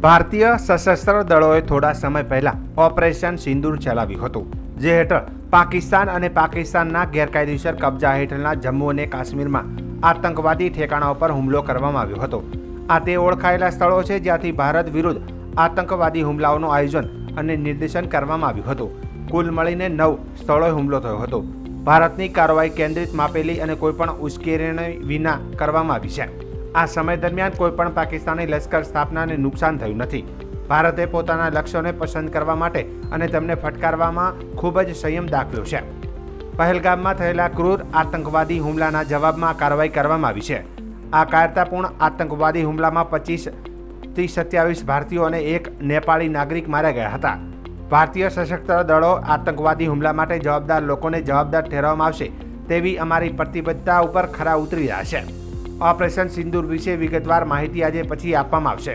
ભારતીય સશસ્ત્ર દળોએ થોડા સમય પહેલા ઓપરેશન સિંદૂર ચલાવ્યું હતું, જે હેઠળ પાકિસ્તાન અને પાકિસ્તાનના ગેરકાયદેસર કબજા હેઠળના જમ્મુ અને કાશ્મીરમાં આતંકવાદી ઠેકાણાઓ પર હુમલો કરવામાં આવ્યો હતો. આ તે ઓળખાયેલા સ્થળો છે જ્યાંથી ભારત વિરુદ્ધ આતંકવાદી હુમલાઓનું આયોજન અને નિર્દેશન કરવામાં આવ્યું હતું. કુલ મળીને 9 સ્થળોએ હુમલો થયો હતો. ભારતની કાર્યવાહી કેન્દ્રિત, માપેલી અને કોઈપણ ઉશ્કેરણી વિના કરવામાં આવી છે. આ સમય દરમિયાન કોઈપણ પાકિસ્તાની લશ્કર સ્થાપનાને નુકસાન થયું નથી. ભારતે પોતાના લક્ષ્યોને પસંદ કરવા માટે અને તેમને ફટકારવામાં ખૂબ જ સંયમ દાખવ્યો છે. પહેલગામમાં થયેલા ક્રૂર આતંકવાદી હુમલાના જવાબમાં કાર્યવાહી કરવામાં આવી છે. આ કાયરતાપૂર્ણ આતંકવાદી હુમલામાં 25થી 27 ભારતીયો અને 1 નેપાળી નાગરિક માર્યા ગયા હતા. ભારતીય સશસ્ત્ર દળો આતંકવાદી હુમલા માટે જવાબદાર લોકોને જવાબદાર ઠેરવવામાં આવશે તેવી અમારી પ્રતિબદ્ધતા ઉપર ખરા ઉતરી રહ્યા છે. ઓપરેશન સિંદૂર વિશે વિગતવાર માહિતી આજે પછી આપવામાં આવશે.